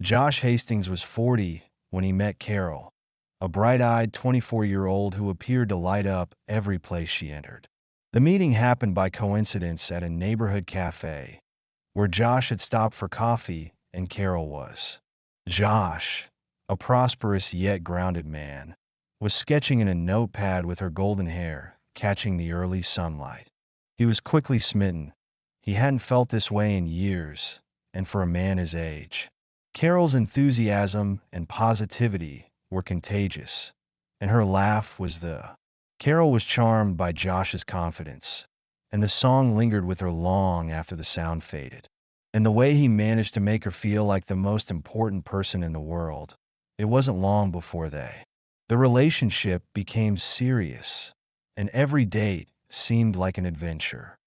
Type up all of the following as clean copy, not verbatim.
Josh Hastings was 40 when he met Carol, a bright-eyed 24-year-old who appeared to light up every place she entered. The meeting happened by coincidence at a neighborhood cafe, where Josh had stopped for coffee and Carol was. Josh, a prosperous yet grounded man, was sketching in a notepad with her golden hair catching the early sunlight. He was quickly smitten. He hadn't felt this way in years, and for a man his age. Carol's enthusiasm and positivity were contagious, and her laugh was the. Carol was charmed by Josh's confidence, and the song lingered with her long after the sound faded. And the way he managed to make her feel like the most important person in the world, it wasn't long before the relationship became serious, and every date seemed like an adventure.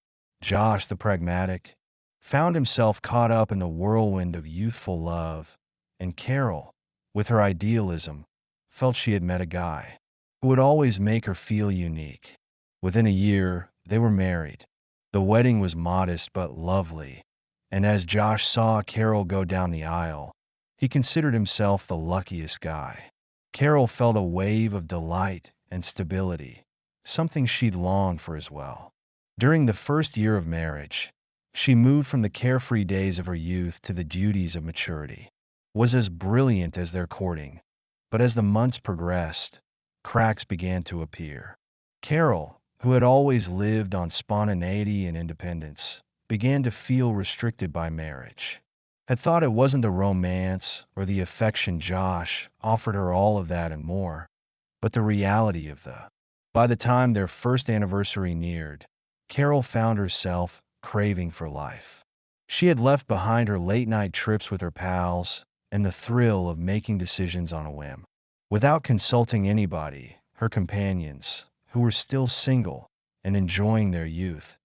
Josh, the pragmatic, found himself caught up in the whirlwind of youthful love, and Carol, with her idealism, felt she had met a guy who would always make her feel unique. Within a year, they were married. The wedding was modest but lovely, and as Josh saw Carol go down the aisle, he considered himself the luckiest guy. Carol felt a wave of delight and stability, something she'd longed for as well. During the first year of marriage, she moved from the carefree days of her youth to the duties of maturity. Was as brilliant as their courting, but as the months progressed, cracks began to appear. Carol, who had always lived on spontaneity and independence, began to feel restricted by marriage. Had thought it wasn't the romance or the affection Josh offered her, all of that and more, but the reality of the. By the time their first anniversary neared, Carol found herself craving for life. She had left behind her late-night trips with her pals and the thrill of making decisions on a whim. Without consulting anybody, her companions, who were still single and enjoying their youth,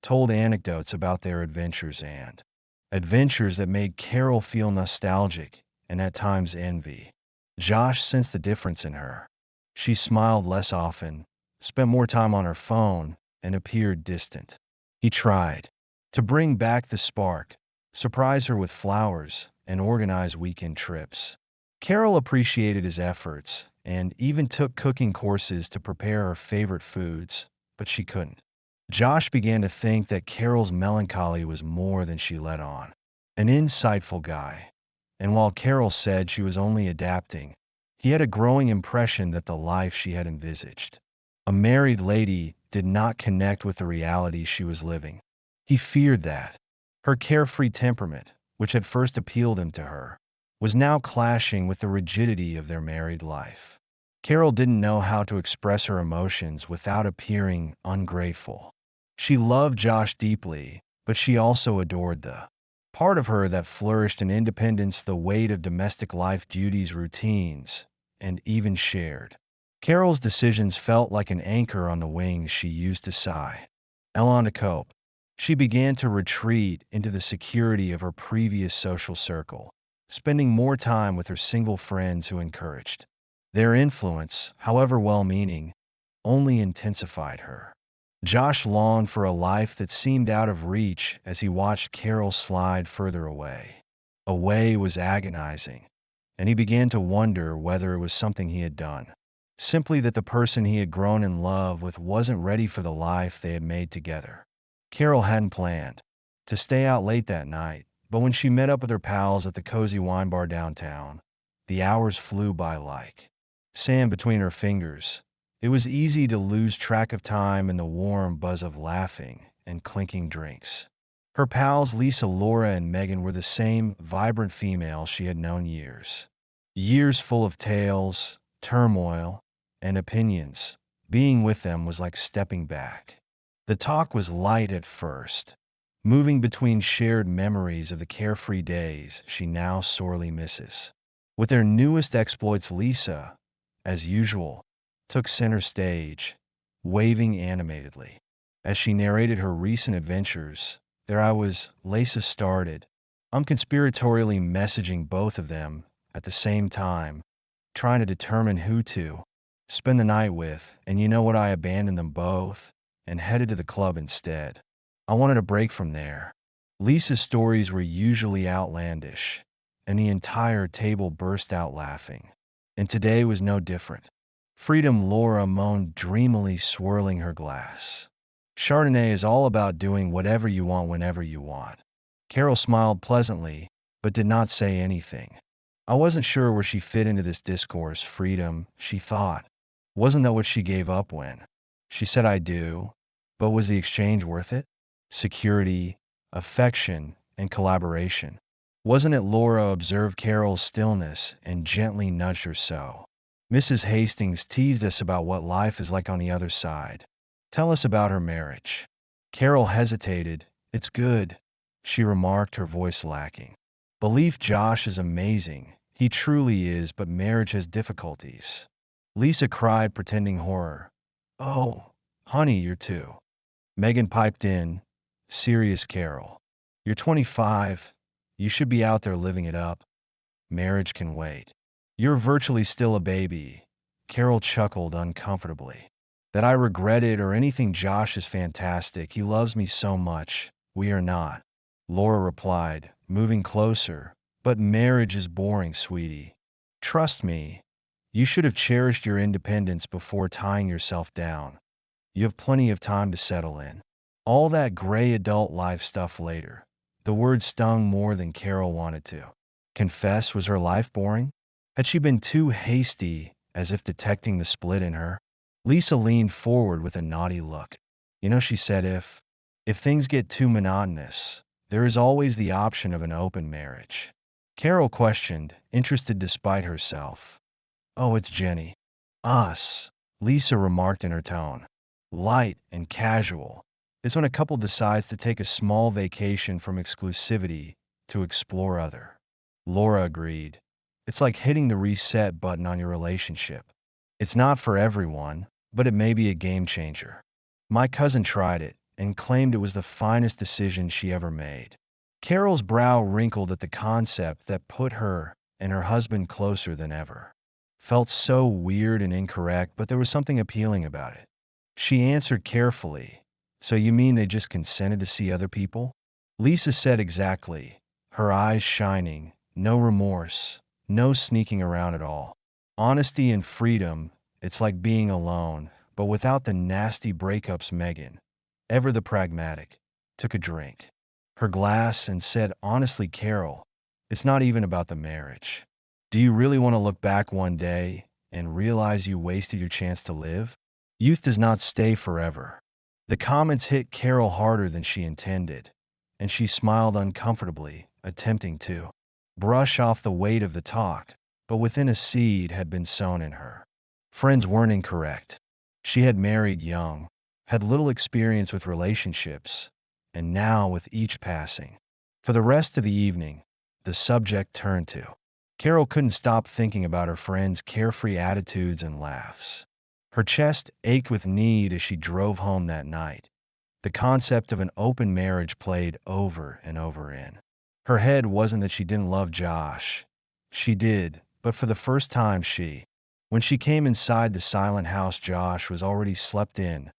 told anecdotes about their adventures that made Carol feel nostalgic and at times envy. Josh sensed the difference in her. She smiled less often, spent more time on her phone, and appeared distant. He tried to bring back the spark, surprise her with flowers, and organize weekend trips. Carol appreciated his efforts and even took cooking courses to prepare her favorite foods, but she couldn't. Josh began to think that Carol's melancholy was more than she let on. An insightful guy, and while Carol said she was only adapting, he had a growing impression that the life she had envisaged, a married lady, did not connect with the reality she was living. He feared that her carefree temperament, which had first appealed him to her, was now clashing with the rigidity of their married life. Carol didn't know how to express her emotions without appearing ungrateful. She loved Josh deeply, but she also adored the part of her that flourished in independence, the weight of domestic life duties, routines, and even shared. Carol's decisions felt like an anchor on the wings she used to sigh. Elan to cope. She began to retreat into the security of her previous social circle, spending more time with her single friends who encouraged. Their influence, however well-meaning, only intensified her. Josh longed for a life that seemed out of reach as he watched Carol slide further away. Away was agonizing, and he began to wonder whether it was something he had done. Simply that the person he had grown in love with wasn't ready for the life they had made together. Carol hadn't planned to stay out late that night, but when she met up with her pals at the cozy wine bar downtown, the hours flew by like sand between her fingers. It was easy to lose track of time in the warm buzz of laughing and clinking drinks. Her pals Lisa, Laura, and Megan were the same vibrant females she had known years. Years full of tales, turmoil, and opinions. Being with them was like stepping back. The talk was light at first, moving between shared memories of the carefree days she now sorely misses. With their newest exploits, Lisa, as usual, took center stage, waving animatedly. As she narrated her recent adventures, there I was, Lisa started. I'm conspiratorially messaging both of them at the same time, trying to determine who to spend the night with, and you know what, I abandoned them both and headed to the club instead. I wanted a break from there. Lisa's stories were usually outlandish, and the entire table burst out laughing. And today was no different. Freedom, Laura moaned dreamily, swirling her glass. Chardonnay is all about doing whatever you want whenever you want. Carol smiled pleasantly, but did not say anything. I wasn't sure where she fit into this discourse. Freedom, she thought. Wasn't that what she gave up when? She said, I do. But was the exchange worth it? Security, affection, and collaboration. Wasn't it? Laura observed Carol's stillness and gently nudged her so. Mrs. Hastings teased us about what life is like on the other side. Tell us about her marriage. Carol hesitated. It's good, she remarked, her voice lacking. Belief, Josh is amazing. He truly is, but marriage has difficulties. Lisa cried, pretending horror. Oh, honey, you're two. Megan piped in, serious Carol. You're 25. You should be out there living it up. Marriage can wait. You're virtually still a baby. Carol chuckled uncomfortably. That I regret it or anything. Josh is fantastic. He loves me so much. We are not. Laura replied, moving closer. But marriage is boring, sweetie. Trust me. You should have cherished your independence before tying yourself down. You have plenty of time to settle in. All that gray adult life stuff later. The word stung more than Carol wanted to. Confess, was her life boring? Had she been too hasty, as if detecting the split in her? Lisa leaned forward with a naughty look. You know, she said, if things get too monotonous, there is always the option of an open marriage. Carol questioned, interested despite herself. Oh, it's Jenny. Us, Lisa remarked in her tone. Light and casual is when a couple decides to take a small vacation from exclusivity to explore other. Laura agreed. It's like hitting the reset button on your relationship. It's not for everyone, but it may be a game changer. My cousin tried it and claimed it was the finest decision she ever made. Carol's brow wrinkled at the concept that put her and her husband closer than ever. Felt so weird and incorrect, but there was something appealing about it. She answered carefully, so you mean they just consented to see other people? Lisa said exactly, her eyes shining, no remorse, no sneaking around at all. Honesty and freedom, it's like being alone, but without the nasty breakups. Megan, ever the pragmatic, took a drink. Her glass and said, honestly, Carol, it's not even about the marriage. Do you really want to look back one day and realize you wasted your chance to live? Youth does not stay forever. The comments hit Carol harder than she intended, and she smiled uncomfortably, attempting to brush off the weight of the talk, but within a seed had been sown in her. Friends weren't incorrect. She had married young, had little experience with relationships, and now with each passing. For the rest of the evening, the subject turned to. Carol couldn't stop thinking about her friends' carefree attitudes and laughs. Her chest ached with need as she drove home that night. The concept of an open marriage played over and over in her head. Wasn't that she didn't love Josh. She did, but for the first time when she came inside the silent house, Josh was already slept in.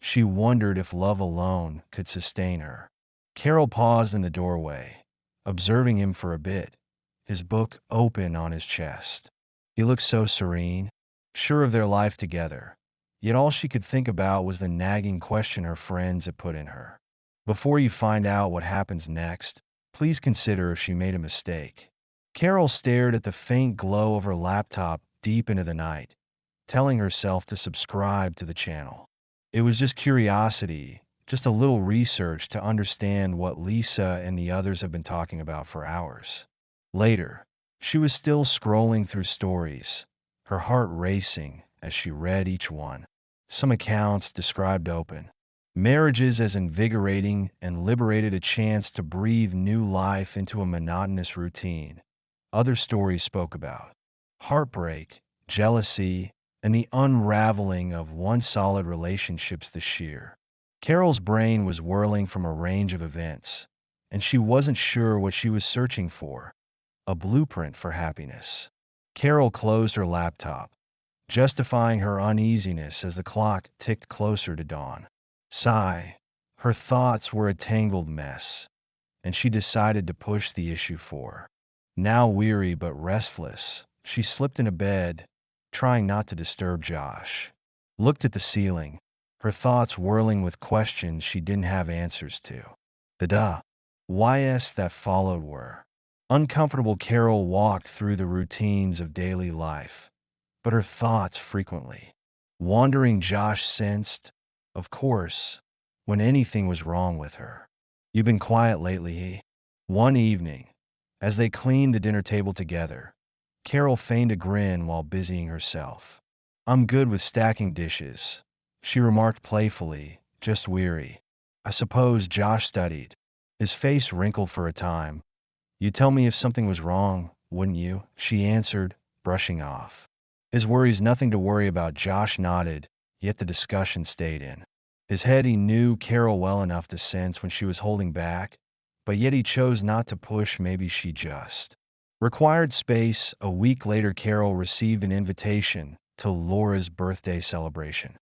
She wondered if love alone could sustain her. Carol paused in the doorway, observing him for a bit, his book open on his chest. He looked so serene, sure of their life together, yet all she could think about was the nagging question her friends had put in her. Before you find out what happens next, please consider if she made a mistake. Carol stared at the faint glow of her laptop deep into the night, telling herself to subscribe to the channel. It was just curiosity, just a little research to understand what Lisa and the others have been talking about for hours. Later, she was still scrolling through stories, her heart racing as she read each one. Some accounts described open marriages as invigorating and liberated, a chance to breathe new life into a monotonous routine. Other stories spoke about heartbreak, jealousy, and the unraveling of once solid relationships. This year, Carol's brain was whirling from a range of events, and she wasn't sure what she was searching for. A blueprint for happiness. Carol closed her laptop, justifying her uneasiness as the clock ticked closer to dawn. Sigh. Her thoughts were a tangled mess, and she decided to push the issue for Now weary but restless, she slipped into bed, trying not to disturb Josh. Looked at the ceiling, her thoughts whirling with questions she didn't have answers to. The whys that followed were uncomfortable. Carol walked through the routines of daily life, but her thoughts frequently wandering. Josh sensed, of course, when anything was wrong with her. "You've been quiet lately," one evening, as they cleaned the dinner table together, Carol feigned a grin while busying herself. "I'm good with stacking dishes," she remarked playfully, "just weary." "I suppose." Josh studied, his face wrinkled for a time. "You'd tell me if something was wrong, wouldn't you?" she answered, brushing off his worries. "Nothing to worry about." Josh nodded, yet the discussion stayed in his head. He knew Carol well enough to sense when she was holding back, but yet he chose not to push. Maybe she just required space. A week later, Carol received an invitation to Laura's birthday celebration.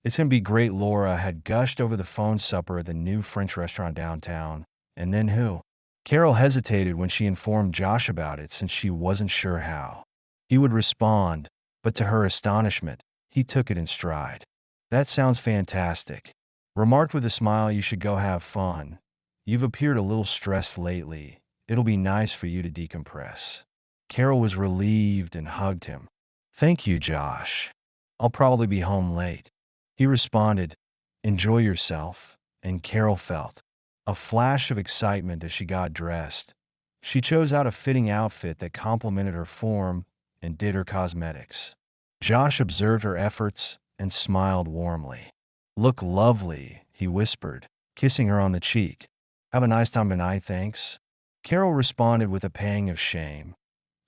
"It's gonna be great," Laura had gushed over the phone. "Supper at the new French restaurant downtown." And then who? Carol hesitated when she informed Josh about it, since she wasn't sure how he would respond, but to her astonishment, he took it in stride. "That sounds fantastic," remarked with a smile. "You should go have fun. You've appeared a little stressed lately. It'll be nice for you to decompress." Carol was relieved and hugged him. "Thank you, Josh. I'll probably be home late," he responded. "Enjoy yourself." And Carol felt a flash of excitement as she got dressed. She chose out a fitting outfit that complemented her form and did her cosmetics. Josh observed her efforts and smiled warmly. "Look lovely," he whispered, kissing her on the cheek. "Have a nice time tonight, thanks." Carol responded with a pang of shame.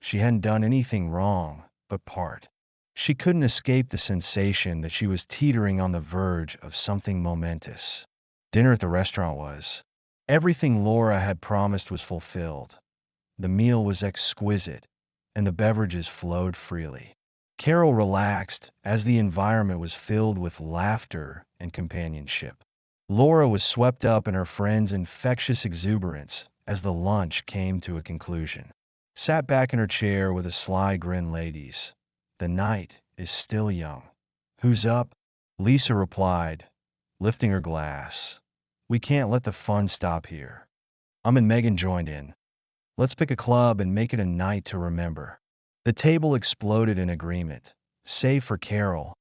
She hadn't done anything wrong, but part. She couldn't escape the sensation that she was teetering on the verge of something momentous. Dinner at the restaurant was. Everything Laura had promised was fulfilled. The meal was exquisite, and the beverages flowed freely. Carol relaxed as the environment was filled with laughter and companionship. Laura was swept up in her friend's infectious exuberance as the lunch came to a conclusion. Sat back in her chair with a sly grin. "Ladies, the night is still young." "Who's up?" Lisa replied, lifting her glass. "We can't let the fun stop here." And Megan joined in. "Let's pick a club and make it a night to remember." The table exploded in agreement, save for Carol,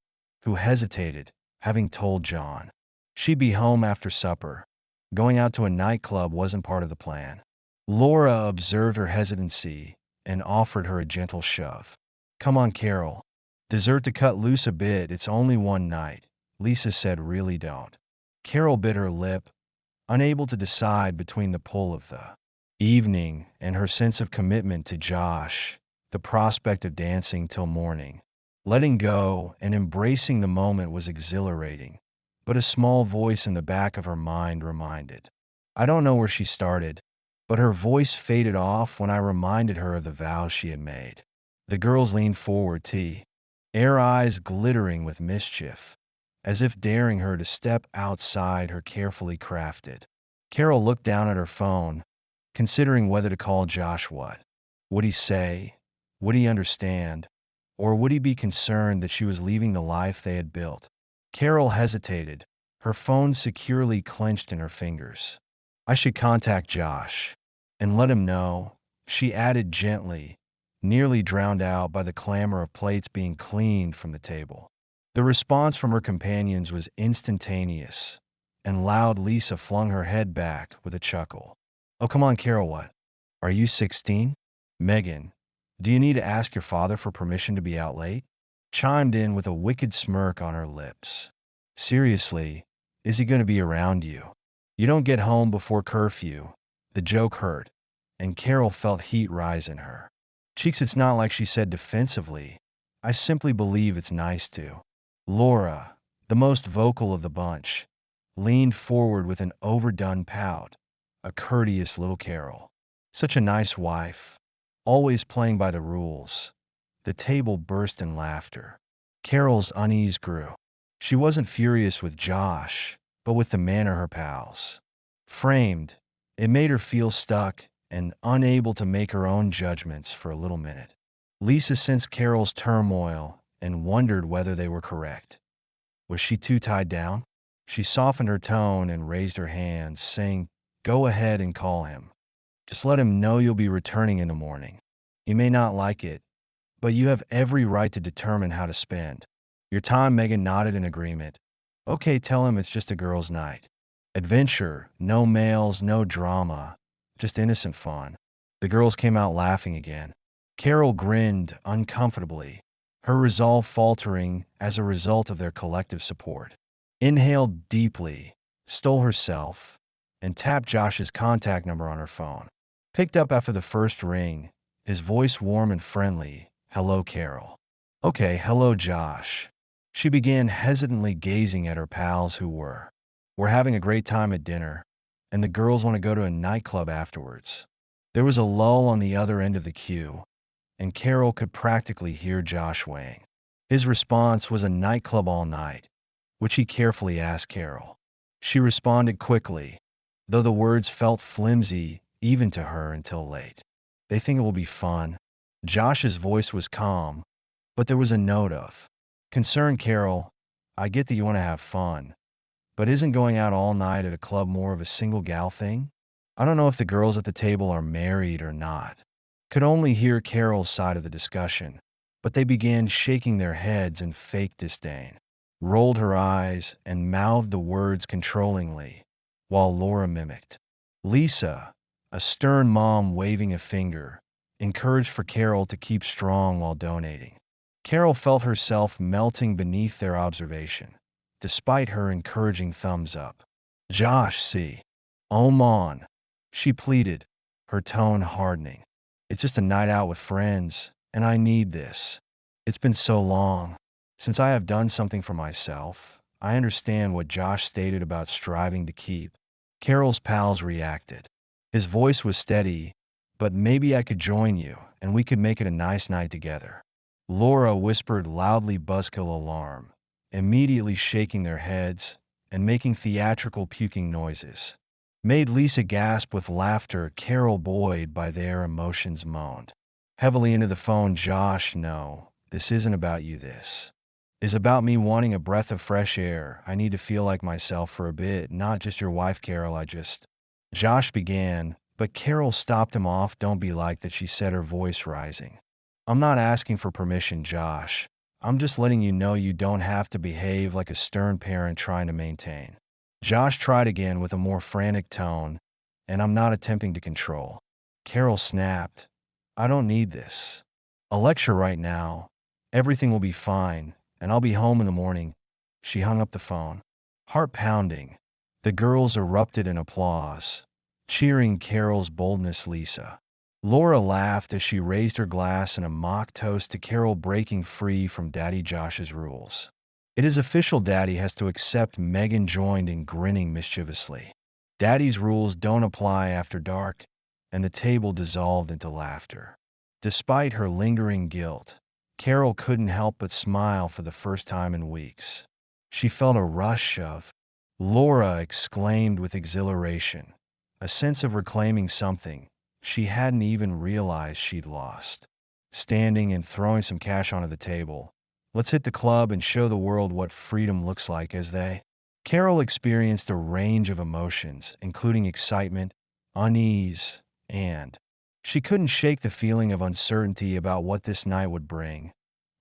who hesitated, having told John she'd be home after supper. Going out to a nightclub wasn't part of the plan. Laura observed her hesitancy and offered her a gentle shove. "Come on, Carol. Dessert to cut loose a bit. It's only one night." Lisa said, "Really don't." Carol bit her lip, unable to decide between the pull of the evening and her sense of commitment to Josh. The prospect of dancing till morning, letting go and embracing the moment was exhilarating, but a small voice in the back of her mind reminded. I don't know where she started, but her voice faded off when I reminded her of the vows she had made. The girls leaned forward, their eyes glittering with mischief, as if daring her to step outside her carefully crafted. Carol looked down at her phone, considering whether to call Josh. What would he say? Would he understand? Or would he be concerned that she was leaving the life they had built? Carol hesitated, her phone securely clenched in her fingers. "I should contact Josh and let him know," she added gently, nearly drowned out by the clamor of plates being cleaned from the table. The response from her companions was instantaneous and loud. Lisa flung her head back with a chuckle. "Oh, come on, Carol, what? Are you 16? Megan, do you need to ask your father for permission to be out late?" Chimed in with a wicked smirk on her lips. "Seriously, is he going to be around you? You don't get home before curfew." The joke hurt, and Carol felt heat rise in her cheeks. It's not like she said defensively. "I simply believe it's nice to." Laura, the most vocal of the bunch, leaned forward with an overdone pout, a courteous little Carol. Such a nice wife, always playing by the rules. The table burst in laughter. Carol's unease grew. She wasn't furious with Josh, but with the manner her pals framed. It made her feel stuck and unable to make her own judgments for a little minute. Lisa sensed Carol's turmoil and wondered whether they were correct. Was she too tied down? She softened her tone and raised her hands, saying, "Go ahead and call him. Just let him know you'll be returning in the morning. He may not like it, but you have every right to determine how to spend your time." Megan nodded in agreement. "Okay, tell him it's just a girls' night. Adventure, no males, no drama, just innocent fun." The girls came out laughing again. Carol grinned uncomfortably, her resolve faltering as a result of their collective support. Inhaled deeply, stole herself, and tapped Josh's contact number on her phone. Picked up after the first ring, his voice warm and friendly. "Hello, Carol." "Okay, hello, Josh." She began hesitantly gazing at her pals who were. "We're having a great time at dinner, and the girls want to go to a nightclub afterwards." There was a lull on the other end of the queue, and Carol could practically hear Josh weighing. His response was a nightclub all night, which he carefully asked Carol. She responded quickly, though the words felt flimsy even to her until late. "They think it will be fun." Josh's voice was calm, but there was a note of concern. "Carol, I get that you want to have fun, but isn't going out all night at a club more of a single gal thing? I don't know if the girls at the table are married or not." Could only hear Carol's side of the discussion, but they began shaking their heads in fake disdain, rolled her eyes, and mouthed the words controllingly, while Laura mimicked. Lisa, a stern mom waving a finger, encouraged for Carol to keep strong while donating. Carol felt herself melting beneath their observation, despite her encouraging thumbs up. "Josh, see. On," she pleaded, her tone hardening. "It's just a night out with friends, and I need this. It's been so long since I have done something for myself." I understand what Josh stated about striving to keep. Carol's pals reacted. His voice was steady, "But maybe I could join you, and we could make it a nice night together." Laura whispered loudly, buzzkill alarm, immediately shaking their heads and making theatrical puking noises. Made Lisa gasp with laughter. Carol, buoyed by their emotions, moaned heavily into the phone. "Josh, no, this isn't about you. This is about me wanting a breath of fresh air. I need to feel like myself for a bit, not just your wife, Carol. Josh began, but Carol stopped him off. "Don't be like that," she said, her voice rising. "I'm not asking for permission, Josh. I'm just letting you know you don't have to behave like a stern parent trying to maintain." Josh tried again with a more frantic tone, "And I'm not attempting to control." Carol snapped, "I don't need this. A lecture right now. Everything will be fine, and I'll be home in the morning." She hung up the phone. Heart pounding, the girls erupted in applause, cheering Carol's boldness. Laura laughed as she raised her glass in a mock toast to Carol breaking free from Daddy Josh's rules. "It is official. Daddy has to accept." Megan joined in, grinning mischievously. Daddy's rules don't apply after dark, and the table dissolved into laughter. Despite her lingering guilt, Carol couldn't help but smile for the first time in weeks. She felt a rush of, Laura exclaimed with exhilaration, a sense of reclaiming something she hadn't even realized she'd lost. Standing and throwing some cash onto the table, "Let's hit the club and show the world what freedom looks like." Carol experienced a range of emotions, including excitement, unease, and she couldn't shake the feeling of uncertainty about what this night would bring.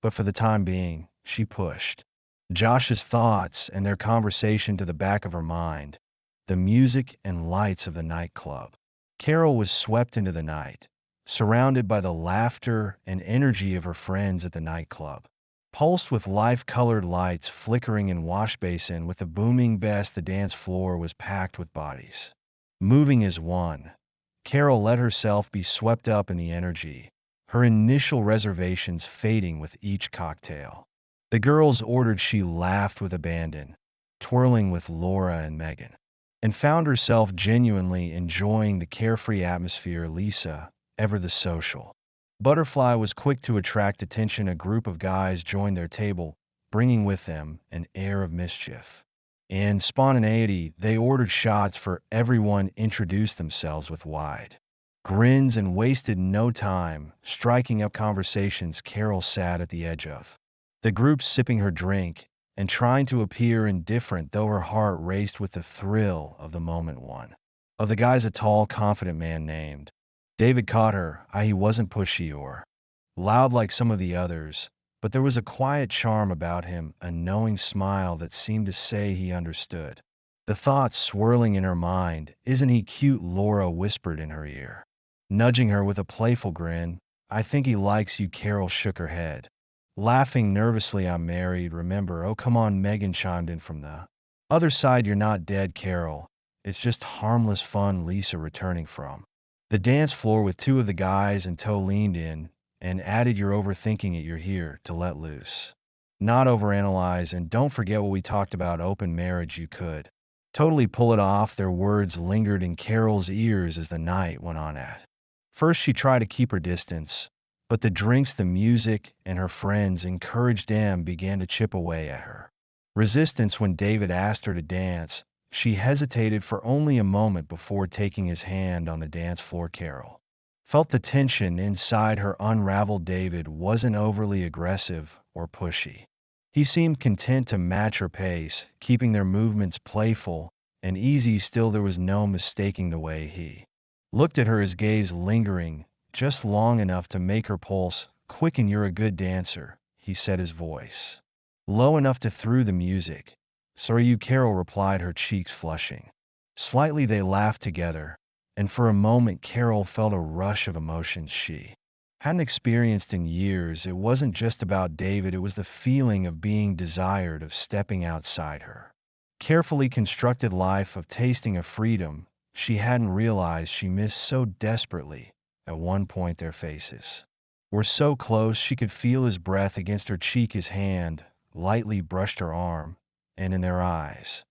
But for the time being, she pushed Josh's thoughts and their conversation to the back of her mind, the music and lights of the nightclub. Carol was swept into the night, surrounded by the laughter and energy of her friends at the nightclub. Pulsed with life-colored lights flickering in wash basin with a booming bass, the dance floor was packed with bodies. Moving as one, Carol let herself be swept up in the energy, her initial reservations fading with each cocktail. The girls ordered. She laughed with abandon, twirling with Laura and Megan, and found herself genuinely enjoying the carefree atmosphere. Lisa, ever the social butterfly, was quick to attract attention. A group of guys joined their table, bringing with them an air of mischief. In spontaneity, they ordered shots for everyone, introduced themselves with wide Grins and wasted no time, striking up conversations Carol sat at the edge of. The group sipping her drink and trying to appear indifferent, though her heart raced with the thrill of the moment. One of the guys, a tall, confident man named David, caught her eye. He wasn't pushy or loud like some of the others, but there was a quiet charm about him, a knowing smile that seemed to say he understood. The thoughts swirling in her mind, "Isn't he cute?" Laura whispered in her ear, nudging her with a playful grin. "I think he likes you." Carol shook her head, laughing nervously. "I'm married, remember." "Oh, come on," Megan chimed in from the other side. "You're not dead, Carol. It's just harmless fun." Lisa, returning from the dance floor with two of the guys in tow, leaned in and added, "You're overthinking it. You're here to let loose, not overanalyze. And don't forget what we talked about, open marriage. You could totally pull it off." Their words lingered in Carol's ears as the night went on. At first, she tried to keep her distance, but the drinks, the music, and her friends' encouraged began to chip away at her resistance. When David asked her to dance, she hesitated for only a moment before taking his hand on the dance floor. Carol felt the tension inside her unravel. David wasn't overly aggressive or pushy. He seemed content to match her pace, keeping their movements playful and easy. Still, there was no mistaking the way he looked at her, his gaze lingering just long enough to make her pulse quicken. "You're a good dancer," he said, his voice low enough to through the music. "So are you," Carol replied, her cheeks flushing slightly. They laughed together, and for a moment Carol felt a rush of emotions she hadn't experienced in years. It wasn't just about David, it was the feeling of being desired, of stepping outside her carefully constructed life, of tasting a freedom she hadn't realized she missed so desperately. At one point, their faces were so close she could feel his breath against her cheek. His hand lightly brushed her arm, and in their eyes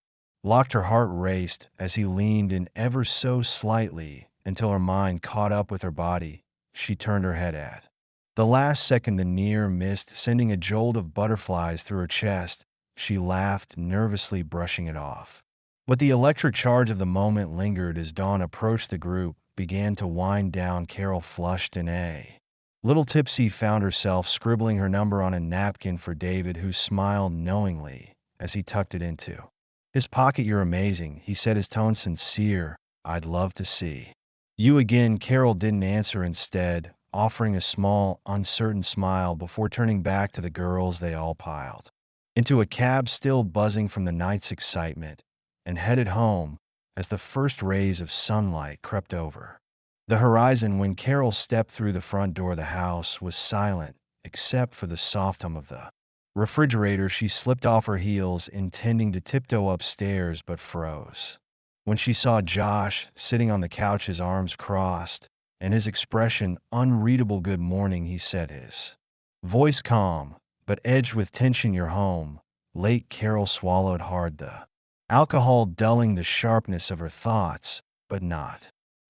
locked, her heart raced as he leaned in ever so slightly until her mind caught up with her body. She turned her head at the last second, the near missed, sending a jolt of butterflies through her chest. She laughed nervously, brushing it off. But the electric charge of the moment lingered as dawn approached. The group began to wind down. Carol, flushed and a little tipsy, found herself scribbling her number on a napkin for David, who smiled knowingly as he tucked it into his pocket. "You're amazing," he said, his tone sincere. "I'd love to see you again." Carol didn't answer, instead offering a small, uncertain smile before turning back to the girls. They all piled into a cab, still buzzing from the night's excitement, and headed home as the first rays of sunlight crept over the horizon. When Carol stepped through the front door, the house was silent except for the soft hum of the refrigerator. She slipped off her heels, intending to tiptoe upstairs, but froze when she saw Josh sitting on the couch, his arms crossed, and his expression unreadable. "Good morning," he said, his voice calm but edged with tension. "You're home late." Carol swallowed hard, the alcohol dulling the sharpness of her thoughts, but not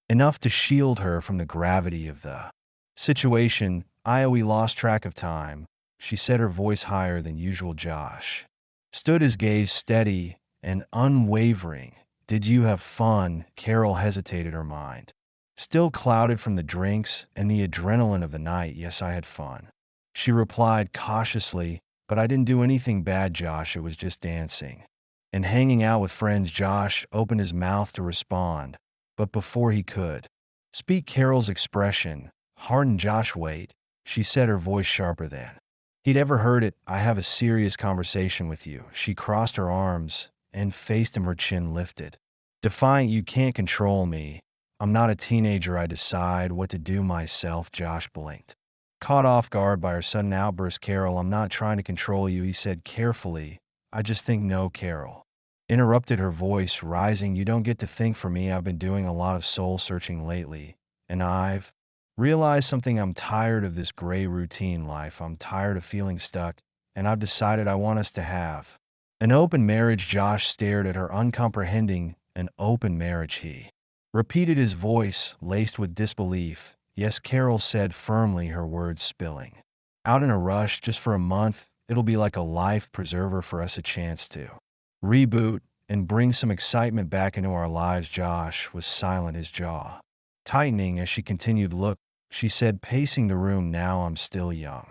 enough to shield her from the gravity of the situation. "We lost track of time," she said, her voice higher than usual. Josh stood, his gaze steady and unwavering. "Did you have fun?" Carol hesitated, her mind still clouded from the drinks and the adrenaline of the night. "Yes, I had fun," she replied cautiously, "but I didn't do anything bad, Josh. It was just dancing and hanging out with friends." Josh opened his mouth to respond, but before he could speak, Carol's expression hardened. "Josh, wait," she said, her voice sharper than he'd ever heard it. "I have a serious conversation with you." She crossed her arms and faced him, her chin lifted defiant. "You can't control me. I'm not a teenager. I decide what to do myself." Josh blinked, caught off guard by her sudden outburst. "Carol, I'm not trying to control you," he said carefully. "I just think." "No," Carol interrupted, her voice rising. "You don't get to think for me. I've been doing a lot of soul searching lately, and I've realized something. I'm tired of this gray routine life. I'm tired of feeling stuck, and I've decided I want us to have an open marriage." Josh stared at her, uncomprehending. "An open marriage?" he repeated, his voice laced with disbelief. "Yes," Carol said firmly, her words spilling out in a rush. "Just for a month. It'll be like a life preserver for us, a chance to reboot and bring some excitement back into our lives." Josh was silent, his jaw tightening as she continued, "Look," she said, pacing the room, "now I'm still young.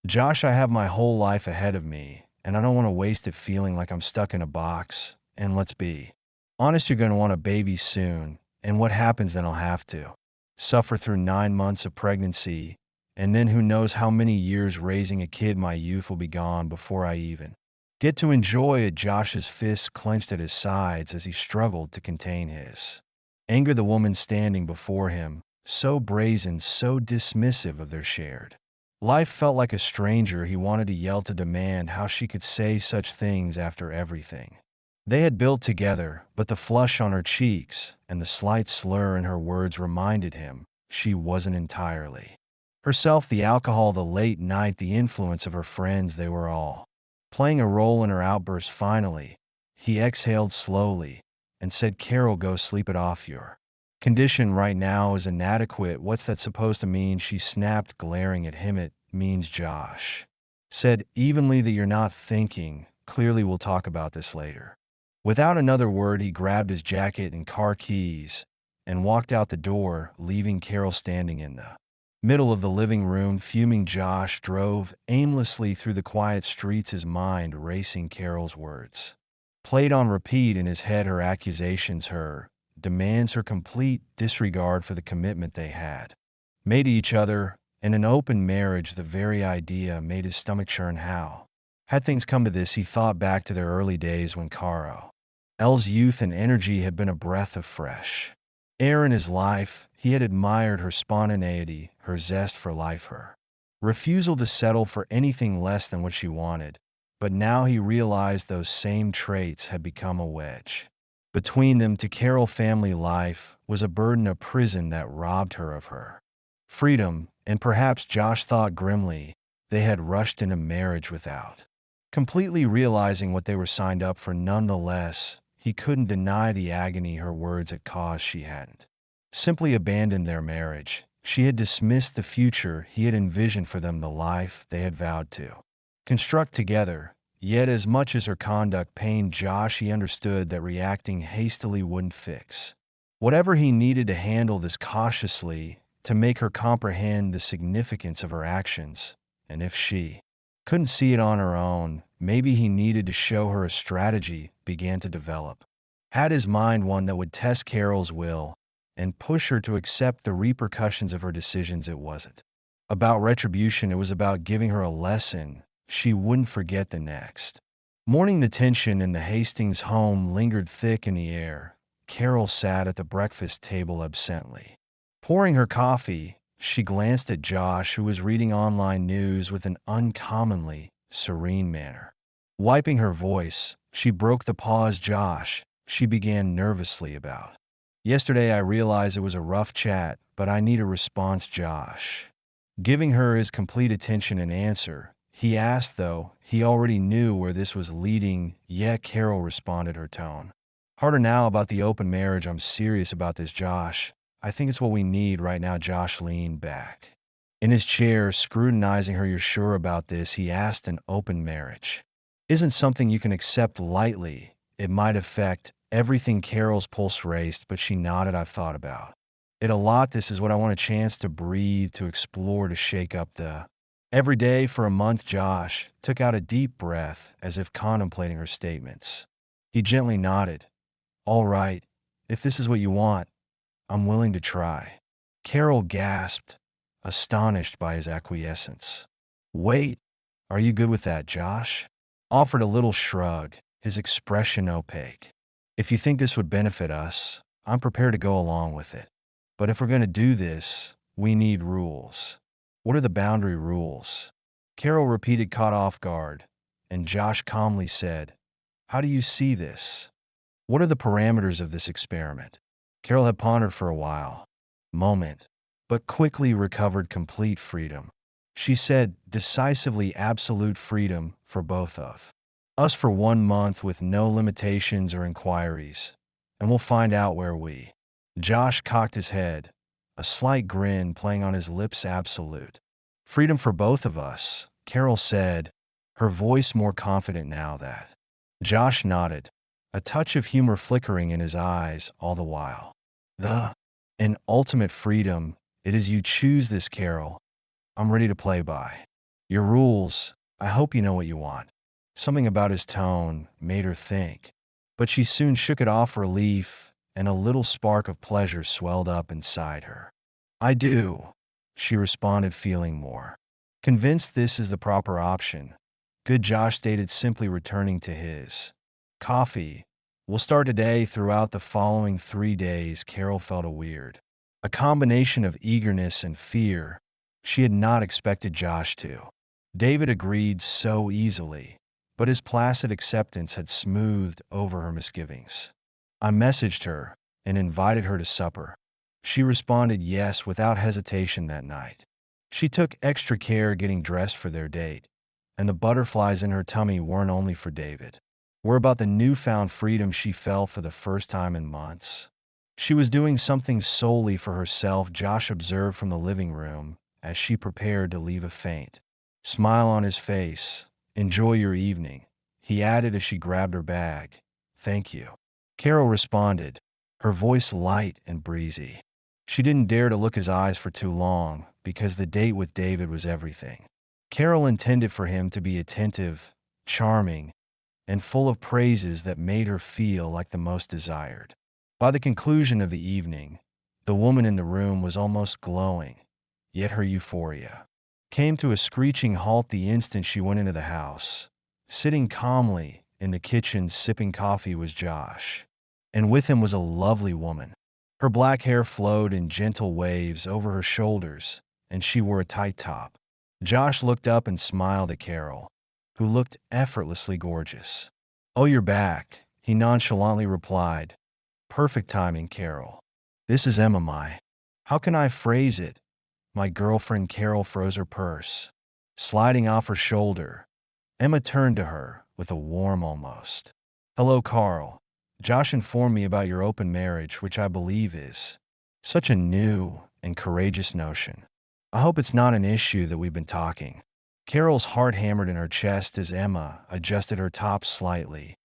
Josh, I have my whole life ahead of me, and I don't want to waste it feeling like I'm stuck in a box. And let's be honest, you're going to want a baby soon, and what happens then I'll have to suffer through 9 months of pregnancy, and then who knows how many years raising a kid. My youth will be gone before I even get to enjoy it." Josh's fists clenched at his sides as he struggled to contain his anger. The woman standing before him, so brazen, so dismissive of their shared life, felt like a stranger. He wanted to yell, to demand how she could say such things after everything they had built together, but the flush on her cheeks and the slight slur in her words reminded him she wasn't entirely herself. The alcohol, the late night, the influence of her friends, they were all playing a role in her outburst. Finally, he exhaled slowly and said, "Carol, go sleep it off. Your condition right now is inadequate." "What's that supposed to mean?" she snapped, glaring at him. "It means," Josh said evenly, "that you're not thinking clearly. We'll talk about this later." Without another word, he grabbed his jacket and car keys and walked out the door, leaving Carol standing in the middle of the living room, fuming. Josh drove aimlessly through the quiet streets, his mind racing. Carol's words played on repeat in his head, her accusations, her demands, her complete disregard for the commitment they had made to each other. In an open marriage, the very idea made his stomach churn. How had things come to this? He thought back to their early days when Carol's youth and energy had been a breath of fresh air in his life. He had admired her spontaneity, her zest for life, her refusal to settle for anything less than what she wanted. But now he realized those same traits had become a wedge between them. To Carol, family life was a burden, a prison that robbed her of her freedom, and perhaps, Josh thought grimly, they had rushed into marriage without completely realizing what they were signed up for. Nonetheless, he couldn't deny the agony her words had caused. She hadn't simply abandoned their marriage. She had dismissed the future he had envisioned for them, the life they had vowed to construct together. Yet as much as her conduct pained Josh, he understood that reacting hastily wouldn't fix whatever. He needed to handle this cautiously to make her comprehend the significance of her actions. And if she couldn't see it on her own, maybe he needed to show her. A strategy began to develop. Had his mind one that would test Carol's will and push her to accept the repercussions of her decisions. It wasn't about retribution, it was about giving her a lesson she wouldn't forget the next morning. The tension in the Hastings home lingered thick in the air. Carol sat at the breakfast table absently pouring her coffee. She glanced at Josh, who was reading online news with an uncommonly serene manner. Wiping her voice, she broke the pause. "Josh," she began nervously, "about yesterday, I realize it was a rough chat, but I need a response." Josh giving her his complete attention and answer. He asked, though he already knew where this was leading. "Yeah," Carol responded, her tone harder now. "About the open marriage, I'm serious about this, Josh. I think it's what we need right now." Josh leaned back in his chair, scrutinizing her. "You're sure about this?" he asked. "An open marriage isn't something you can accept lightly. It might affect everything." Carol's pulse raced, but she nodded. "I've thought about it a lot. This is what I want, a chance to breathe, to explore, to shake up the every day for a month." Josh took out a deep breath as if contemplating her statements. He gently nodded. "All right, if this is what you want, I'm willing to try." Carol gasped, astonished by his acquiescence. "Wait, are you good with that?" Josh offered a little shrug, his expression opaque. "If you think this would benefit us, I'm prepared to go along with it. But if we're going to do this, we need rules." "What are the boundary rules?" Carol repeated, caught off guard, and Josh calmly said, "How do you see this? What are the parameters of this experiment?" Carol had pondered for a moment, but quickly recovered. "Complete freedom," she said decisively. "Absolute freedom for both of us for 1 month with no limitations or inquiries, and we'll find out where we." Josh cocked his head, a slight grin playing on his lips. "Absolute freedom for both of us," Carol said, her voice more confident now. That Josh nodded, a touch of humor flickering in his eyes all the while. "The And ultimate freedom, it is you choose this, Carol. I'm ready to play by your rules. I hope you know what you want. Something about his tone made her think, but she soon shook it off relief, and a little spark of pleasure swelled up inside her. I do, she responded, feeling more convinced this is the proper option. Good, Josh stated, simply returning to his coffee. We'll start today. Throughout the following 3 days, Carol felt a combination of eagerness and fear. She had not expected Josh to. David agreed so easily, but his placid acceptance had smoothed over her misgivings. I messaged her and invited her to supper. She responded yes without hesitation that night. She took extra care getting dressed for their date, and the butterflies in her tummy weren't only for David. Were about the newfound freedom she felt for the first time in months. She was doing something solely for herself, Josh observed from the living room as she prepared to leave, a faint smile on his face. Enjoy your evening, he added as she grabbed her bag. Thank you, Carol responded, her voice light and breezy. She didn't dare to look his eyes for too long because the date with David was everything. Carol intended for him to be attentive, charming, and full of praises that made her feel like the most desired. By the conclusion of the evening, the woman in the room was almost glowing, yet her euphoria came to a screeching halt the instant she went into the house. Sitting calmly in the kitchen sipping coffee was Josh, and with him was a lovely woman. Her black hair flowed in gentle waves over her shoulders, and she wore a tight top. Josh looked up and smiled at Carol, who looked effortlessly gorgeous. Oh, you're back, he nonchalantly replied. Perfect timing, Carol. This is Emma, how can I phrase it? My girlfriend. Carol froze her purse, sliding off her shoulder. Emma turned to her with a warm almost. Hello, Carl. Josh informed me about your open marriage, which I believe is such a new and courageous notion. I hope it's not an issue that we've been talking. Carol's heart hammered in her chest as Emma adjusted her top slightly,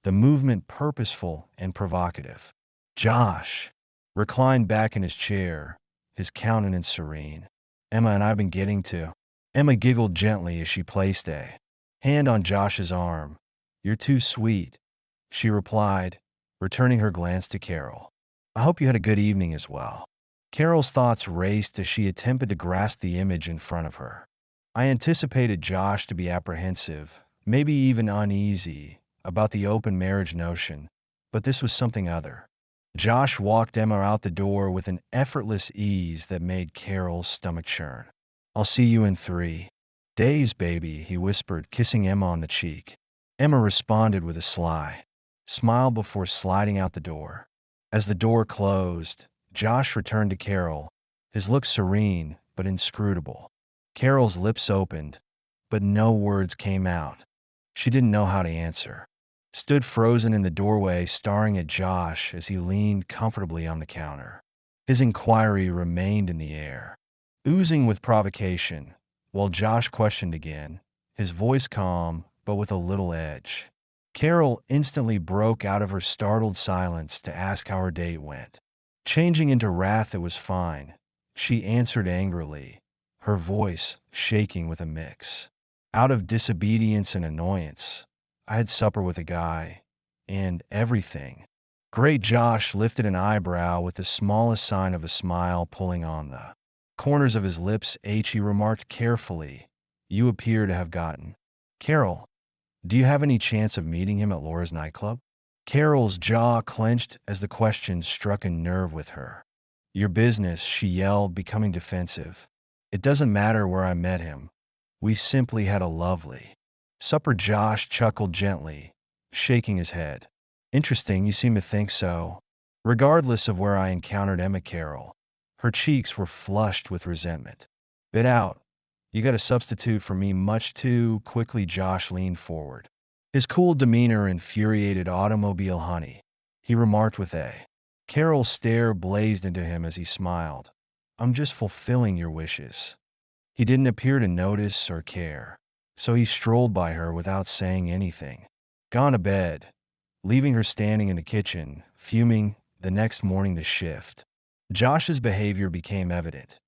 the movement purposeful and provocative. Josh reclined back in his chair, his countenance serene. Emma and I've been getting to. Emma giggled gently as she placed a hand on Josh's arm. You're too sweet, she replied, returning her glance to Carol. I hope you had a good evening as well. Carol's thoughts raced as she attempted to grasp the image in front of her. I anticipated Josh to be apprehensive, maybe even uneasy, about the open marriage notion, but this was something other. Josh walked Emma out the door with an effortless ease that made Carol's stomach churn. I'll see you in 3 days, baby, he whispered, kissing Emma on the cheek. Emma responded with a sly smile before sliding out the door. As the door closed, Josh returned to Carol, his look serene but inscrutable. Carol's lips opened, but no words came out. She didn't know how to answer. Stood frozen in the doorway, staring at Josh as he leaned comfortably on the counter. His inquiry remained in the air, oozing with provocation, while Josh questioned again, his voice calm but with a little edge. Carol instantly broke out of her startled silence to ask how her date went. Changing into wrath, it was fine, she answered angrily, her voice shaking with a mix out of disobedience and annoyance. I had supper with a guy, and everything. Great. Josh lifted an eyebrow with the smallest sign of a smile pulling on the corners of his lips. He remarked carefully, you appear to have gotten. Carol, do you have any chance of meeting him at Laura's nightclub? Carol's jaw clenched as the question struck a nerve with her. Your business, she yelled, becoming defensive. It doesn't matter where I met him. We simply had a lovely supper. Josh chuckled gently, shaking his head. Interesting, you seem to think so. Regardless of where I encountered Emma, Carol, her cheeks were flushed with resentment. Bit out. You got a substitute for me much too quickly. Josh leaned forward. His cool demeanor infuriated automobile honey. He remarked with a. Carol's stare blazed into him as he smiled. I'm just fulfilling your wishes. He didn't appear to notice or care, so he strolled by her without saying anything. Gone to bed, leaving her standing in the kitchen, fuming. The next morning, the shift Josh's behavior became evident.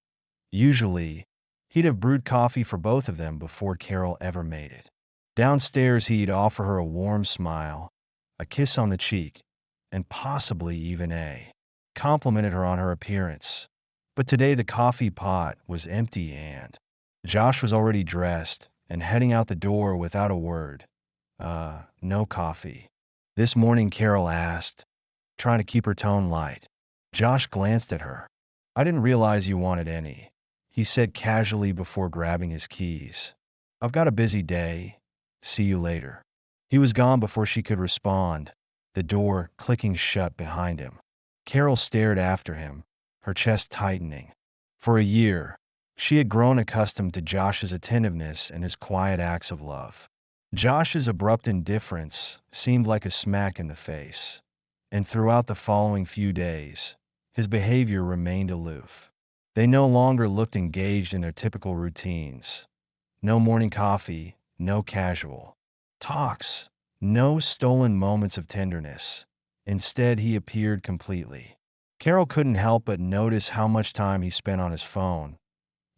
Usually, he'd have brewed coffee for both of them before Carol ever made it. Downstairs, he'd offer her a warm smile, a kiss on the cheek, and possibly even complimented her on her appearance. But today the coffee pot was empty and Josh was already dressed and heading out the door without a word. No coffee. This morning, Carol asked, trying to keep her tone light. Josh glanced at her. I didn't realize you wanted any, he said casually before grabbing his keys. I've got a busy day. See you later. He was gone before she could respond, the door clicking shut behind him. Carol stared after him, her chest tightening. For a year, she had grown accustomed to Josh's attentiveness and his quiet acts of love. Josh's abrupt indifference seemed like a smack in the face, and throughout the following few days, his behavior remained aloof. They no longer looked engaged in their typical routines. No morning coffee, no casual talks, no stolen moments of tenderness. Instead, he appeared completely. Carol couldn't help but notice how much time he spent on his phone,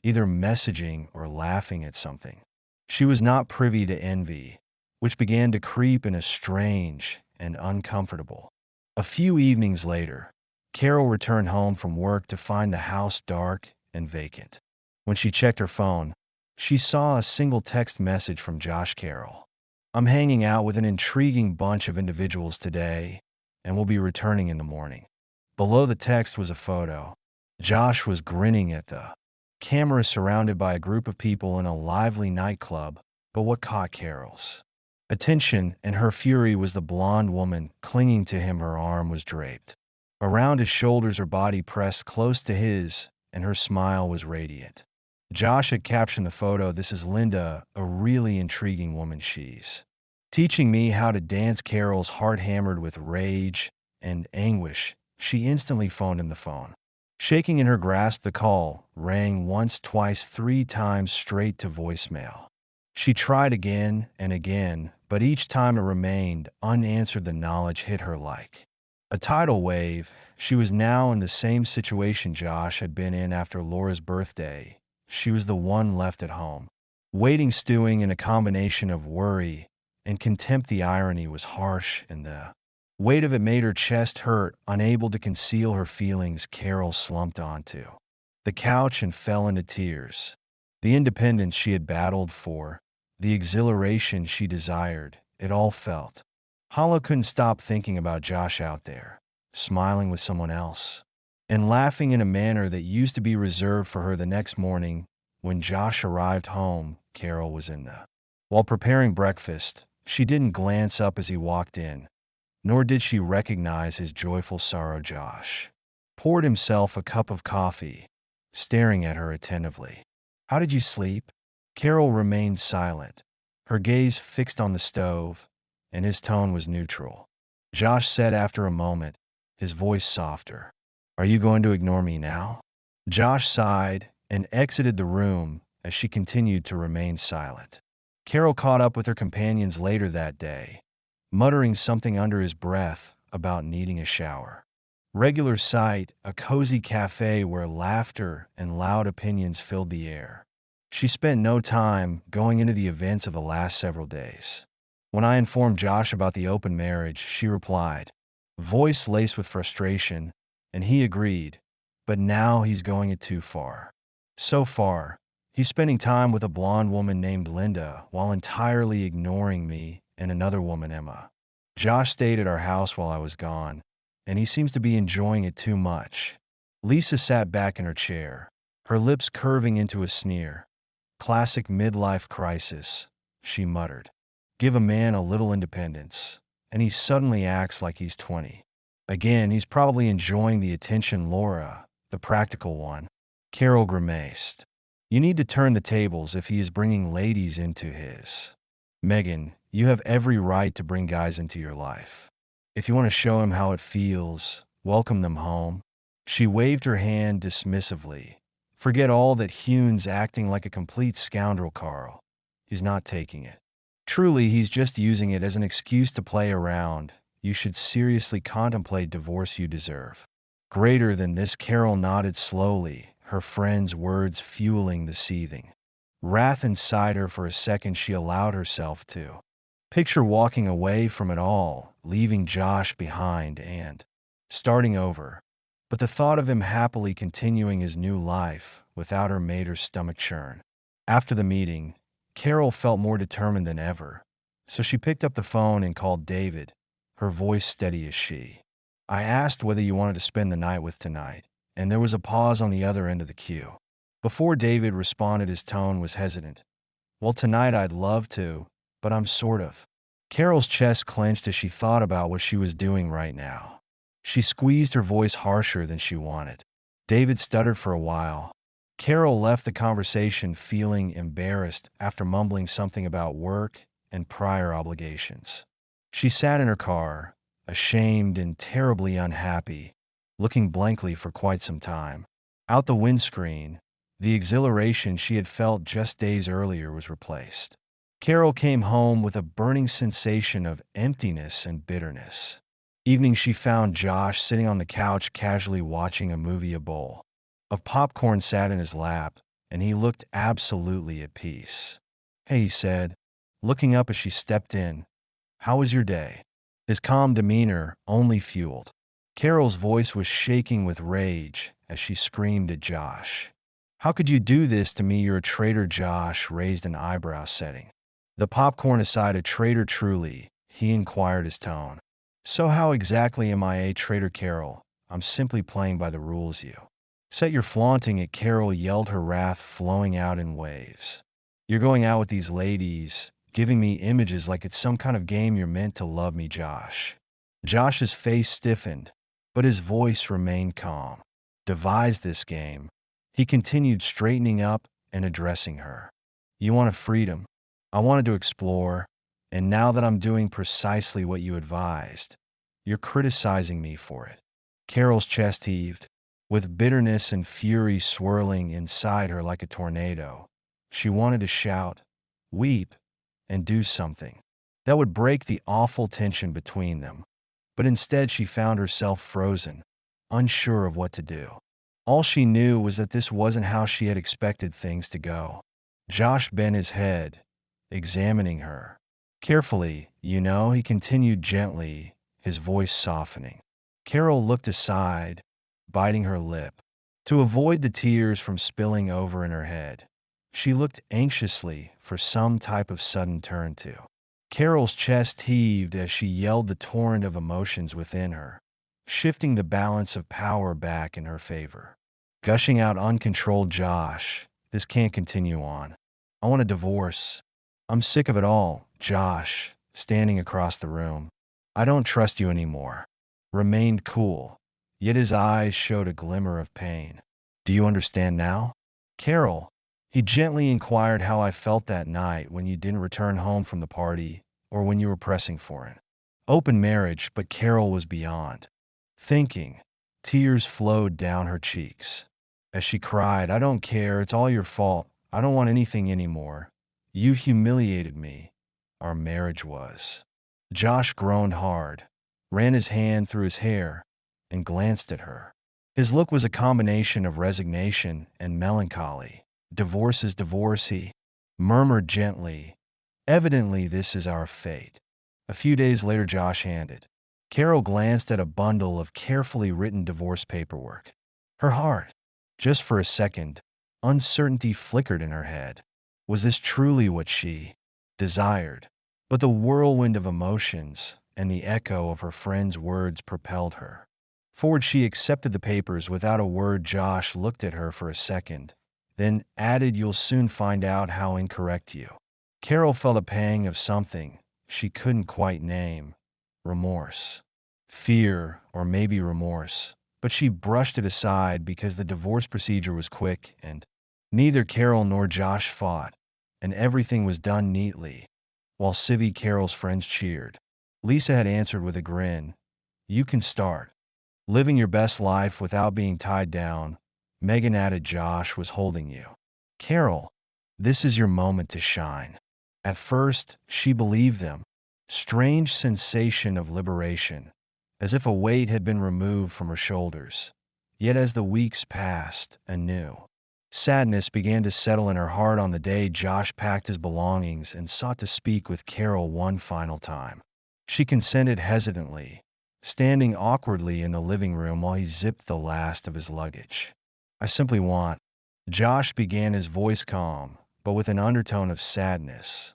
either messaging or laughing at something. She was not privy to envy, which began to creep in a strange and uncomfortable. A few evenings later, Carol returned home from work to find the house dark and vacant. When she checked her phone, she saw a single text message from Josh Carol. I'm hanging out with an intriguing bunch of individuals today, and will be returning in the morning. Below the text was a photo. Josh was grinning at the camera surrounded by a group of people in a lively nightclub, but what caught Carol's attention and her fury was the blonde woman clinging to him. Her arm was draped around his shoulders, her body pressed close to his, and her smile was radiant. Josh had captioned the photo, "This is Linda, a really intriguing woman. She's teaching me how to dance." Carol's heart hammered with rage and anguish. She instantly phoned him the phone. Shaking in her grasp, the call rang once, twice, 3 times straight to voicemail. She tried again and again, but each time it remained unanswered. The knowledge hit her like a tidal wave. She was now in the same situation Josh had been in after Laura's birthday. She was the one left at home, waiting, stewing in a combination of worry and contempt. The irony was harsh, and the weight of it made her chest hurt. Unable to conceal her feelings, Carol slumped onto the couch and fell into tears. The independence she had battled for, the exhilaration she desired, it all felt hollow. Couldn't stop thinking about Josh out there, smiling with someone else, and laughing in a manner that used to be reserved for her. The next morning, when Josh arrived home, Carol was in the while preparing breakfast. She didn't glance up as he walked in, nor did she recognize his joyful sorrow. Josh poured himself a cup of coffee, staring at her attentively. How did you sleep? Carol remained silent, her gaze fixed on the stove, and his tone was neutral. Josh said after a moment, his voice softer, "Are you going to ignore me now?" Josh sighed and exited the room as she continued to remain silent. Carol caught up with her companions later that day, muttering something under his breath about needing a shower. Regular sight, a cozy cafe where laughter and loud opinions filled the air. She spent no time going into the events of the last several days. When I informed Josh about the open marriage, she replied, voice laced with frustration, and he agreed, but now he's going it too far. So far, he's spending time with a blonde woman named Linda while entirely ignoring me and another woman, Emma. Josh stayed at our house while I was gone, and he seems to be enjoying it too much. Lisa sat back in her chair, her lips curving into a sneer. Classic midlife crisis, she muttered. Give a man a little independence, and he suddenly acts like he's 20. Again, he's probably enjoying the attention. Laura, the practical one. Carol grimaced. You need to turn the tables if he is bringing ladies into his. Megan, you have every right to bring guys into your life. If you want to show him how it feels, welcome them home. She waved her hand dismissively. Forget all that. Hune's acting like a complete scoundrel, Carl. He's not taking it. Truly, he's just using it as an excuse to play around. You should seriously contemplate divorce. You deserve Greater than this, Carol nodded slowly, her friend's words fueling the seething wrath inside her. For a second, she allowed herself to picture walking away from it all, leaving Josh behind and starting over. But the thought of him happily continuing his new life without her made her stomach churn. After the meeting, Carol felt more determined than ever, so she picked up the phone and called David, her voice steady as she. I asked whether you wanted to spend the night with tonight, and there was a pause on the other end of the queue. Before David responded, his tone was hesitant. Well, tonight I'd love to, but I'm sort of. Carol's chest clenched as she thought about what she was doing right now. She squeezed her voice harsher than she wanted. David stuttered for a while. Carol left the conversation feeling embarrassed after mumbling something about work and prior obligations. She sat in her car, ashamed and terribly unhappy, looking blankly for quite some time. Out the windscreen, the exhilaration she had felt just days earlier was replaced. Carol came home with a burning sensation of emptiness and bitterness. Evening, she found Josh sitting on the couch casually watching a movie. A bowl of popcorn sat in his lap, and he looked absolutely at peace. Hey, he said, looking up as she stepped in. How was your day? His calm demeanor only fueled. Carol's voice was shaking with rage as she screamed at Josh. How could you do this to me? You're a traitor. Josh raised an eyebrow, setting the popcorn aside. A traitor truly? He inquired, his tone. So how exactly am I a traitor, Carol? I'm simply playing by the rules you set. You're flaunting it, Carol yelled, her wrath flowing out in waves. You're going out with these ladies, giving me images like it's some kind of game. You're meant to love me, Josh. Josh's face stiffened, but his voice remained calm. Devise this game. He continued, straightening up and addressing her. You wanted freedom. I wanted to explore. And now that I'm doing precisely what you advised, you're criticizing me for it. Carol's chest heaved, with bitterness and fury swirling inside her like a tornado. She wanted to shout, weep, and do something that would break the awful tension between them. But instead, she found herself frozen, unsure of what to do. All she knew was that this wasn't how she had expected things to go. Josh bent his head, examining her. Carefully, he continued gently, his voice softening. Carol looked aside, biting her lip, to avoid the tears from spilling over in her head. She looked anxiously for some type of sudden turn to. Carol's chest heaved as she yelled the torrent of emotions within her, shifting the balance of power back in her favor. Gushing out uncontrolled, Josh, this can't continue on. I want a divorce. I'm sick of it all. Josh, standing across the room. I don't trust you anymore. Remained cool, yet his eyes showed a glimmer of pain. Do you understand now? Carol, he gently inquired, how I felt that night when you didn't return home from the party or when you were pressing for an open marriage. But Carol was beyond thinking. Tears flowed down her cheeks as she cried, I don't care. It's all your fault. I don't want anything anymore. You humiliated me. Our marriage was. Josh groaned hard, ran his hand through his hair, and glanced at her. His look was a combination of resignation and melancholy. Divorce is divorce, he murmured gently. Evidently, this is our fate. A few days later, Josh handed. Carol glanced at a bundle of carefully written divorce paperwork. Her heart, just for a second, uncertainty flickered in her head. Was this truly what she desired? But the whirlwind of emotions and the echo of her friend's words propelled her forward. She accepted the papers without a word. Josh looked at her for a second, then added, you'll soon find out how incorrect you. Carol felt a pang of something she couldn't quite name. Remorse. Fear, or maybe remorse. But she brushed it aside because the divorce procedure was quick and neither Carol nor Josh fought, and everything was done neatly. While Civvy, Carol's friends, cheered, Lisa had answered with a grin, you can start living your best life without being tied down. Megan added, Josh was holding you. Carol, this is your moment to shine. At first, she believed them. Strange sensation of liberation, as if a weight had been removed from her shoulders. Yet as the weeks passed, anew sadness began to settle in her heart on the day Josh packed his belongings and sought to speak with Carol one final time. She consented hesitantly, standing awkwardly in the living room while he zipped the last of his luggage. "I simply want," Josh began, his voice calm, but with an undertone of sadness.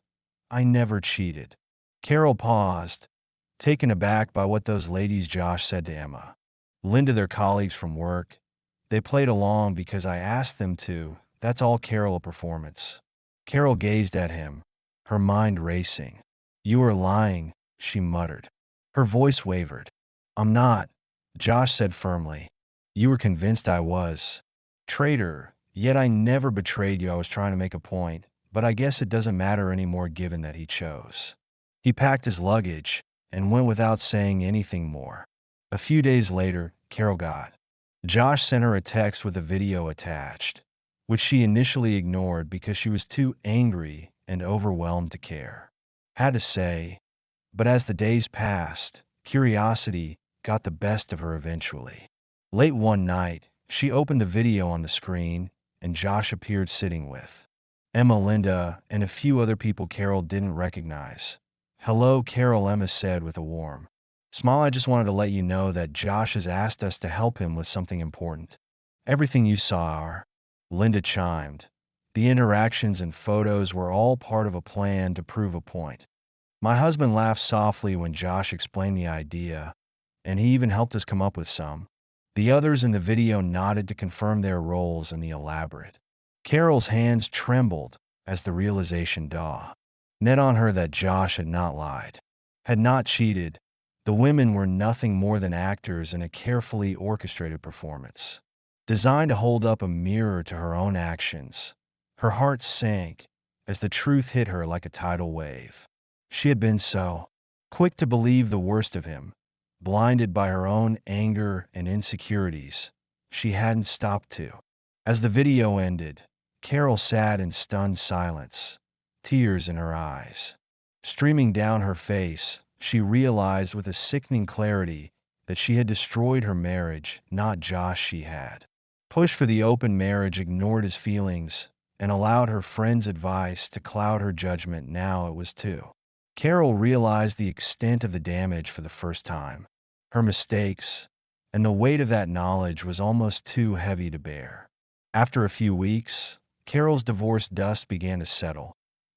"I never cheated." Carol paused, taken aback by what those ladies Josh said to Emma. Linda, their colleagues from work, they played along because I asked them to. That's all. Carol, a performance. Carol gazed at him, her mind racing. "You are lying," she muttered. Her voice wavered. "I'm not," Josh said firmly. "You were convinced I was. Traitor, yet I never betrayed you. I was trying to make a point, but I guess it doesn't matter anymore given that he chose." He packed his luggage and went without saying anything more. A few days later, Carol got. Josh sent her a text with a video attached, which she initially ignored because she was too angry and overwhelmed to care. Had to say, but as the days passed, curiosity got the best of her eventually. Late one night, she opened the video on the screen, and Josh appeared sitting with Emma, Linda, and a few other people Carol didn't recognize. "Hello, Carol," Emma said with a warm smile. "I just wanted to let you know that Josh has asked us to help him with something important." "Everything you saw are," Linda chimed. "The interactions and photos were all part of a plan to prove a point." My husband laughed softly when Josh explained the idea, and he even helped us come up with some. The others in the video nodded to confirm their roles in the elaborate. Carol's hands trembled as the realization dawned on her that Josh had not lied, had not cheated. The women were nothing more than actors in a carefully orchestrated performance, designed to hold up a mirror to her own actions. Her heart sank as the truth hit her like a tidal wave. She had been so quick to believe the worst of him, blinded by her own anger and insecurities. She hadn't stopped to. As the video ended, Carol sat in stunned silence, tears in her eyes streaming down her face. She realized with a sickening clarity that she had destroyed her marriage, not Josh. She had pushed for the open marriage, ignored his feelings, and allowed her friend's advice to cloud her judgment. Now it was too. Carol realized the extent of the damage for the first time. Her mistakes, and the weight of that knowledge was almost too heavy to bear. After a few weeks, Carol's divorce dust began to settle,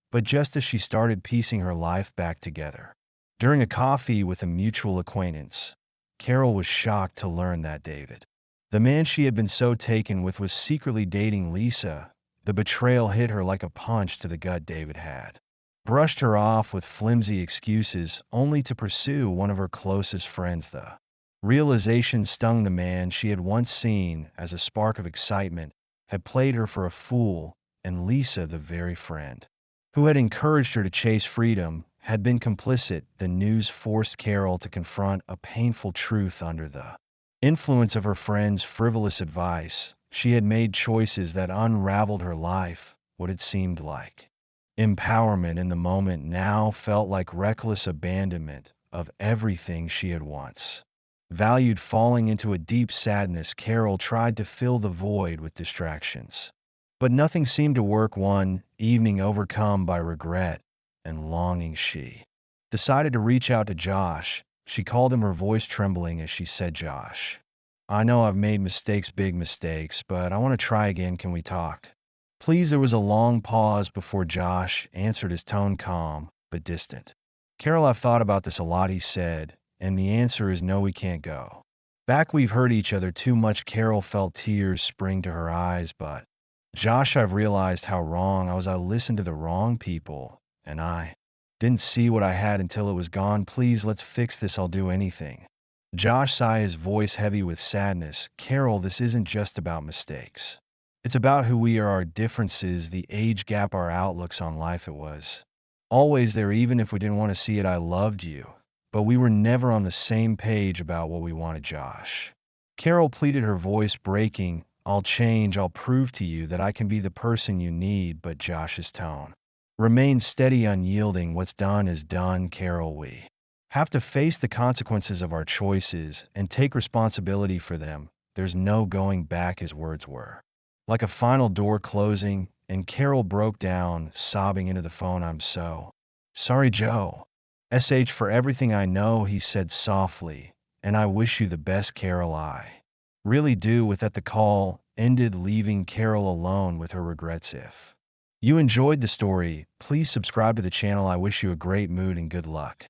but just as she started piecing her life back together. During a coffee with a mutual acquaintance, Carol was shocked to learn that David, the man she had been so taken with, was secretly dating Lisa. The betrayal hit her like a punch to the gut. David had brushed her off with flimsy excuses only to pursue one of her closest friends. The realization stung. The man she had once seen as a spark of excitement had played her for a fool, and Lisa, the very friend who had encouraged her to chase freedom, had been complicit. The news forced Carol to confront a painful truth. Under the influence of her friend's frivolous advice, she had made choices that unraveled her life. What had seemed like empowerment in the moment now felt like reckless abandonment of everything she had once valued. Falling into a deep sadness, Carol tried to fill the void with distractions, but nothing seemed to work. One evening, overcome by regret and longing, she decided to reach out to Josh. She called him, her voice trembling as she said, "Josh, I know I've made mistakes, big mistakes, but I want to try again. Can we talk, please?" There was a long pause before Josh answered, his tone calm but distant. "Carol, I've thought about this a lot," he said, "and the answer is no, we can't go back. We've hurt each other too much." Carol felt tears spring to her eyes. "But Josh, I've realized how wrong I was. I listened to the wrong people, and I didn't see what I had until it was gone. Please, let's fix this. I'll do anything." Josh sighed, his voice heavy with sadness. "Carol, this isn't just about mistakes. It's about who we are, our differences, the age gap, our outlooks on life. It was always there, even if we didn't want to see it. I loved you, but we were never on the same page about what we wanted." Josh, Carol pleaded, her voice breaking. "I'll change. I'll prove to you that I can be the person you need." But Josh's tone remained steady, unyielding. "What's done is done, Carol. We have to face the consequences of our choices and take responsibility for them. There's no going back, his words were. Like a final door closing, and Carol broke down, sobbing into the phone. I'm so sorry, Joe. For everything I know, he said softly, and I wish you the best, Carol. I really do. With that, the call ended, leaving Carol alone with her regrets. If you enjoyed the story, please subscribe to the channel. I wish you a great mood and good luck.